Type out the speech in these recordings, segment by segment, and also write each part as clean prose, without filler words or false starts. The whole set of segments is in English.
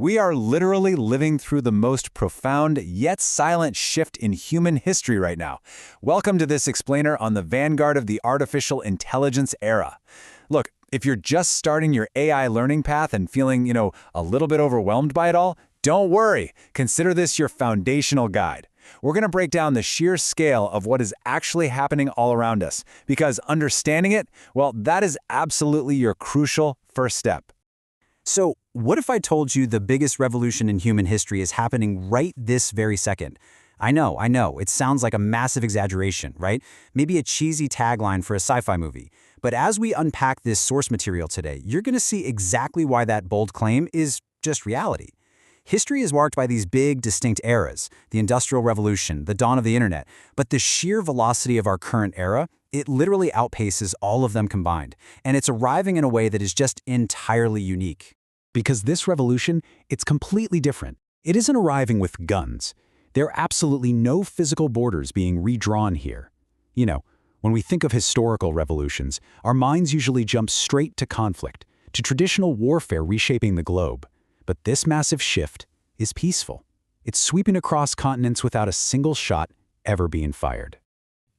We are literally living through the most profound yet silent shift in human history right now. Welcome to this explainer on the vanguard of the artificial intelligence era. Look, if you're just starting your AI learning path and feeling, a little bit overwhelmed by it all, don't worry. Consider this your foundational guide. We're going to break down the sheer scale of what is actually happening all around us, because understanding it, well, that is absolutely your crucial first step. So, what if I told you the biggest revolution in human history is happening right this very second? I know, it sounds like a massive exaggeration, right? Maybe a cheesy tagline for a sci-fi movie. But as we unpack this source material today, you're going to see exactly why that bold claim is just reality. History is marked by these big, distinct eras, the Industrial Revolution, the dawn of the internet, but the sheer velocity of our current era, it literally outpaces all of them combined, and it's arriving in a way that is just entirely unique. Because this revolution, it's completely different. It isn't arriving with guns. There are absolutely no physical borders being redrawn here. When we think of historical revolutions, our minds usually jump straight to conflict, to traditional warfare reshaping the globe. But this massive shift is peaceful. It's sweeping across continents without a single shot ever being fired.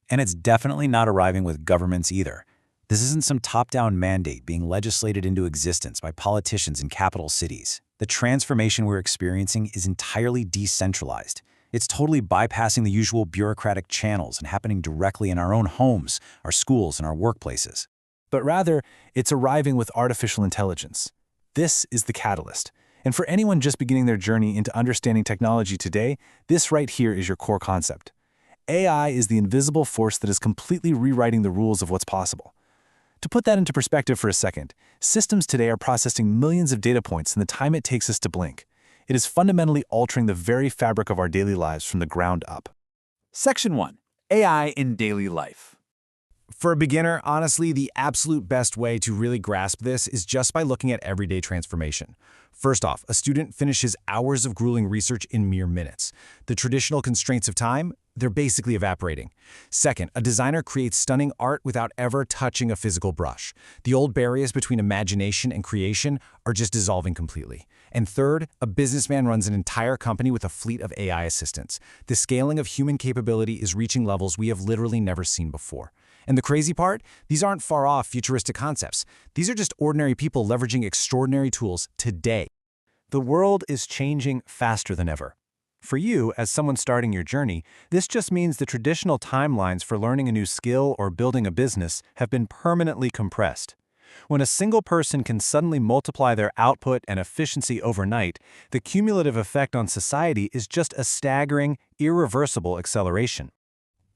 And it's definitely not arriving with governments either. This isn't some top-down mandate being legislated into existence by politicians in capital cities. The transformation we're experiencing is entirely decentralized. It's totally bypassing the usual bureaucratic channels and happening directly in our own homes, our schools, and our workplaces. But rather, it's arriving with artificial intelligence. This is the catalyst. And for anyone just beginning their journey into understanding technology today, this right here is your core concept. AI is the invisible force that is completely rewriting the rules of what's possible. To put that into perspective for a second, systems today are processing millions of data points in the time it takes us to blink. It is fundamentally altering the very fabric of our daily lives from the ground up. Section 1. AI in daily life. For a beginner, honestly, the absolute best way to really grasp this is just by looking at everyday transformation. First off, a student finishes hours of grueling research in mere minutes. The traditional constraints of time, they're basically evaporating. Second, a designer creates stunning art without ever touching a physical brush. The old barriers between imagination and creation are just dissolving completely. And third, a businessman runs an entire company with a fleet of AI assistants. The scaling of human capability is reaching levels we have literally never seen before. And the crazy part? These aren't far-off futuristic concepts. These are just ordinary people leveraging extraordinary tools today. The world is changing faster than ever. For you, as someone starting your journey, this just means the traditional timelines for learning a new skill or building a business have been permanently compressed. When a single person can suddenly multiply their output and efficiency overnight, the cumulative effect on society is just a staggering, irreversible acceleration.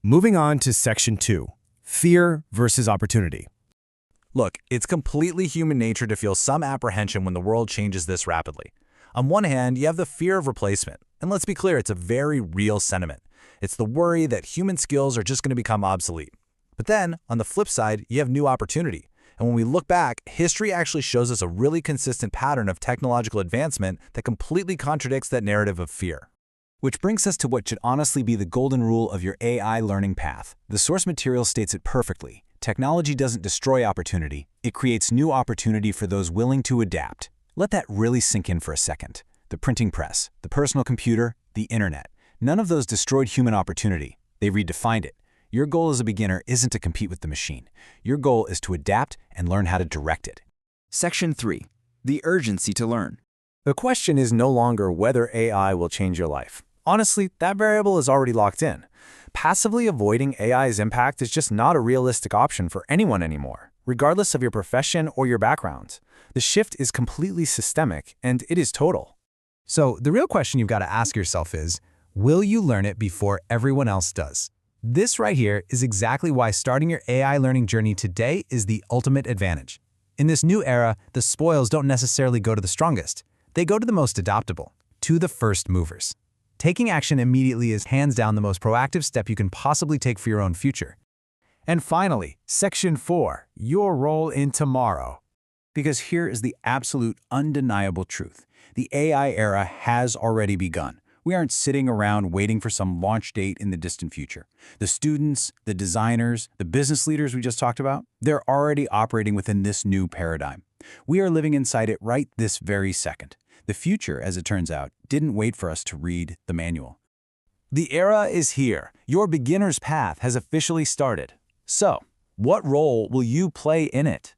Moving on to Section 2. Fear versus opportunity. Look, it's completely human nature to feel some apprehension when the world changes this rapidly. On one hand, you have the fear of replacement. And let's be clear, it's a very real sentiment. It's the worry that human skills are just going to become obsolete. But then, on the flip side, you have new opportunity. And when we look back, history actually shows us a really consistent pattern of technological advancement that completely contradicts that narrative of fear. Which brings us to what should honestly be the golden rule of your AI learning path. The source material states it perfectly. Technology doesn't destroy opportunity, it creates new opportunity for those willing to adapt. Let that really sink in for a second. The printing press, the personal computer, the internet. None of those destroyed human opportunity. They redefined it. Your goal as a beginner isn't to compete with the machine. Your goal is to adapt and learn how to direct it. Section 3. The urgency to learn. The question is no longer whether AI will change your life. Honestly, that variable is already locked in. Passively avoiding AI's impact is just not a realistic option for anyone anymore, regardless of your profession or your background. The shift is completely systemic, and it is total. So the real question you've got to ask yourself is, will you learn it before everyone else does? This right here is exactly why starting your AI learning journey today is the ultimate advantage. In this new era, the spoils don't necessarily go to the strongest. They go to the most adaptable, to the first movers. Taking action immediately is hands down the most proactive step you can possibly take for your own future. And finally, Section 4, your role in tomorrow. Because here is the absolute undeniable truth. The AI era has already begun. We aren't sitting around waiting for some launch date in the distant future. The students, the designers, the business leaders we just talked about, they're already operating within this new paradigm. We are living inside it right this very second. The future, as it turns out, didn't wait for us to read the manual. The era is here. Your beginner's path has officially started. So, what role will you play in it?